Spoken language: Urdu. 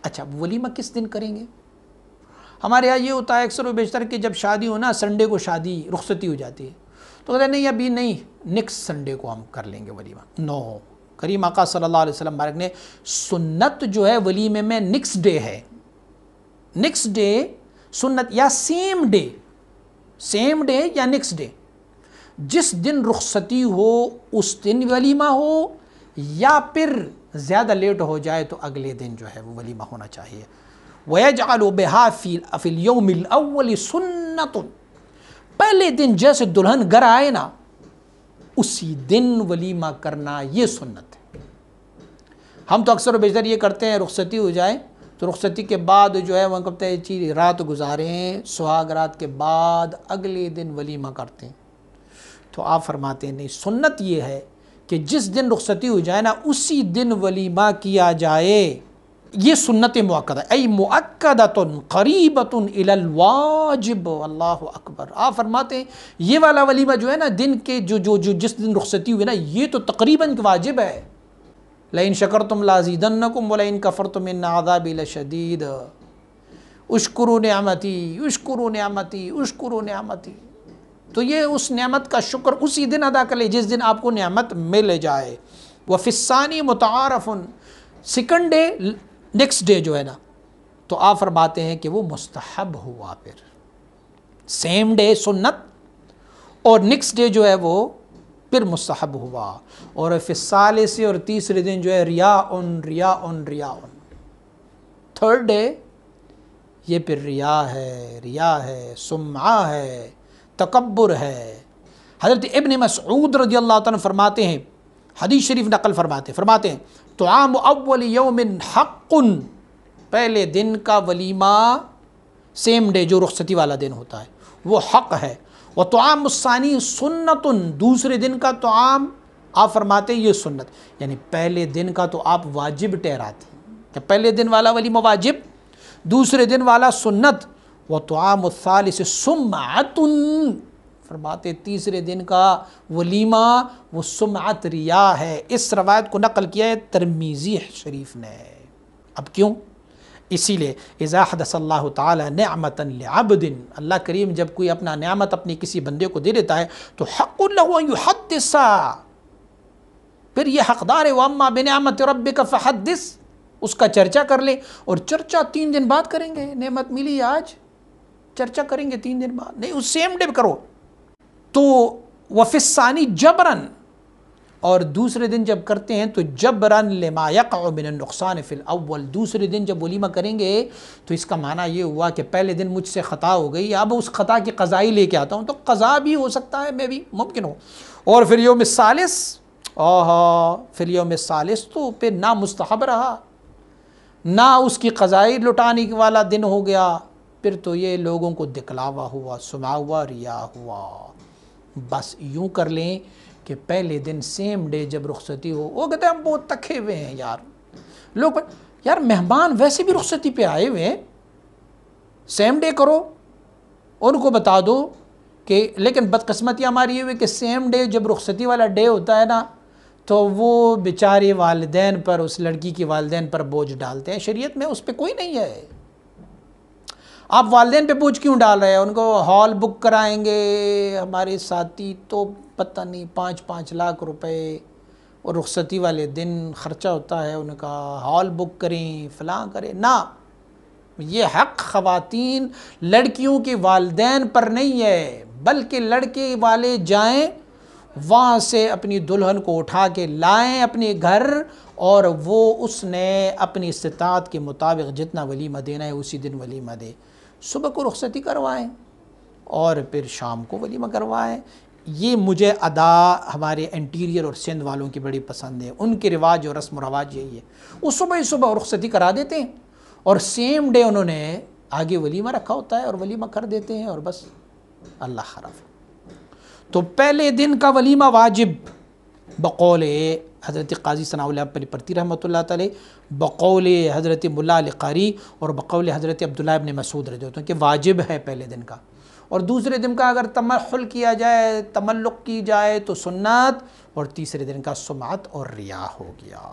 اچھا ولیمہ کس دن کریں گے؟ ہمارے یہاں یہ ہوتا ہے اکثر و بیشتر کہ جب شادی ہو نا سنڈے کو شادی رخصتی ہو جاتی ہے تو کہتے ہیں نہیں ابھی نہیں، نیکسٹ سنڈے کو ہم کر لیں گے ولیمہ. نو، کریم آقا صلی اللہ علیہ وسلم بارک نے سنت جو ہے ولیمے میں نیکسٹ ڈے ہے. نیکسٹ ڈے سنت، یا سیم ڈے یا نیکسٹ ڈے، جس دن رخصتی ہو اس دن ولیمہ ہو، یا پھر زیادہ لیٹ ہو جائے تو اگلے دن جو ہے وہ ولیمہ ہونا چاہیے. وَيَجْعَلُ بِهَا فِي الْيَوْمِ الْأَوَّلِ سُنَّةٌ، پہلے دن جیسے دلہن گھر آئے نا اسی دن ولیمہ کرنا یہ سنت ہے. ہم تو اکثر و بیشتر یہ کرتے ہیں رخصتی ہو جائے تو رخصتی کے بعد جو ہے وہ کہتے ہیں چیز رات گزاریں، سہاگ رات کے بعد اگلے دن ولیمہ کرتے ہیں. تو آپ فرماتے ہیں نہیں، سنت یہ ہے کہ جس دن رخصتی ہو جائے نا اسی دن ولیمہ کیا جائے. یہ سنت مؤکدہ، ای مؤکدۃ قریبۃ الی الواجب. اللہ اکبر. آپ فرماتے ہیں یہ والا ولیمہ جو ہے نا دن کے جو جس دن رخصتی ہوئی نا یہ تو تقریباً واجب ہے. لئن شکرتم لازیدنکم ولئن کفرتم ان عذابی لشدید. اشکروا نعمتی اشکروا نعمتی اشکروا نعمتی. تو یہ اس نعمت کا شکر اسی دن ادا کر لے جس دن آپ کو نعمت مل جائے. وفی الثانی متعارف، سیکنڈ ڈے نیکسٹ ڈے جو ہے نا تو آپ فرماتے ہیں کہ وہ مستحب ہوا. پھر سیم ڈے سنت اور نیکسٹ ڈے جو ہے وہ پھر مستحب ہوا. اور فی الثالث اور تیسرے دن جو ہے ریاء. تھرڈ ڈے یہ پھر ریاء ہے سمعہ ہے تکبر ہے. حضرت ابن مسعود رضی اللہ عنہ فرماتے ہیں، حدیث شریف نقل فرماتے ہیں طعام اول یوم حق، پہلے دن کا ولیمہ سیم ڈے جو رخصتی والا دن ہوتا ہے وہ حق ہے. وطعام الثانی سنت، دوسرے دن کا طعام آپ فرماتے ہیں یہ سنت، یعنی پہلے دن کا تو آپ واجب ٹھہراتے ہیں کہ پہلے دن والا ولیمہ واجب، دوسرے دن والا سنت. وطعام الثالث سمعۃ، فرماتے تیسرے دن کا ولیمہ وہ سمعت ریاء ہے. اس روایت کو نقل کیا ہے ترمذی شریف نے. اب کیوں؟ اسی لیے اذا حدث اللہ تعالی نعمتا لعبد، اللہ کریم جب کوئی اپنا نعمت اپنی کسی بندے کو دے دیتا ہے تو حق له ان يحدث، پھر یہ حقدار ہے واما بنعمت ربک فحدث، اس کا چرچا کر لے. اور چرچا 3 دن بعد کریں گے، نعمت ملی آج چرچا کریں گے 3 دن بعد نہیں، اس سیم ڈے کرو. تو وفی الثانی جبرن، اور دوسرے دن جب کرتے ہیں تو جبرن لما یقع من النقصان فی الاول، دوسرے دن جب ولیمہ کریں گے تو اس کا معنی یہ ہوا کہ پہلے دن مجھ سے خطا ہو گئی، اب اس خطا کی قضائی لے کے آتا ہوں، تو قضا بھی ہو سکتا ہے میں بھی ممکن ہو. اور پھر یوم الثالث، پھر یوم الثالث تو پھر نہ مستحب رہا نہ اس کی قضائی لٹانے والا دن ہو گیا، پھر تو یہ لوگوں کو دکھلاوا ہوا، سما ہوا، ریا ہوا. بس یوں کر لیں کہ پہلے دن سیم ڈے جب رخصتی ہو، وہ کہتے ہیں ہم بہت تکے ہوئے ہیں یار لوگ، یار مہمان ویسے بھی رخصتی پہ آئے ہوئے ہیں، سیم ڈے کرو، ان کو بتا دو کہ. لیکن بدقسمتی ہماری یہ ہوئی کہ سیم ڈے جب رخصتی والا ڈے ہوتا ہے نا تو وہ بیچارے والدین پر، اس لڑکی کے والدین پر بوجھ ڈالتے ہیں. شریعت میں اس پہ کوئی نہیں ہے. آپ والدین پہ بوجھ کیوں ڈال رہے ہیں؟ ان کو ہال بک کرائیں گے ہمارے ساتھی تو پتہ نہیں 5 لاکھ روپے، اور رخصتی والے دن خرچہ ہوتا ہے ان کا، ہال بک کریں فلاں کریں. نہ، یہ حق خواتین لڑکیوں کے والدین پر نہیں ہے، بلکہ لڑکے والے جائیں وہاں سے اپنی دلہن کو اٹھا کے لائیں اپنے گھر، اور وہ اس نے اپنی استطاعت کے مطابق جتنا ولیمہ دینا ہے اسی دن ولیمہ دے. صبح کو رخصتی کروائیں اور پھر شام کو ولیمہ کروائیں. یہ مجھے ادا ہمارے انٹیریئر اور سندھ والوں کی بڑی پسند ہے. ان کے رواج اور رسم و رواج یہی ہے، وہ صبح رخصتی کرا دیتے ہیں اور سیم ڈے انہوں نے آگے ولیمہ رکھا ہوتا ہے اور ولیمہ کر دیتے ہیں اور بس اللہ خراب. تو پہلے دن کا ولیمہ واجب بقول حضرت قاضی ثناء اللہ پرتی رحمۃ اللہ تعالی، بقول حضرت ملا علی قاری اور بقول حضرت عبداللہ ابن مسعود رضی اللہ عنہ کہ واجب ہے پہلے دن کا. اور دوسرے دن کا اگر تمحل کیا جائے، تملق کی جائے تو سنت، اور تیسرے دن کا سمعت اور ریا ہو گیا.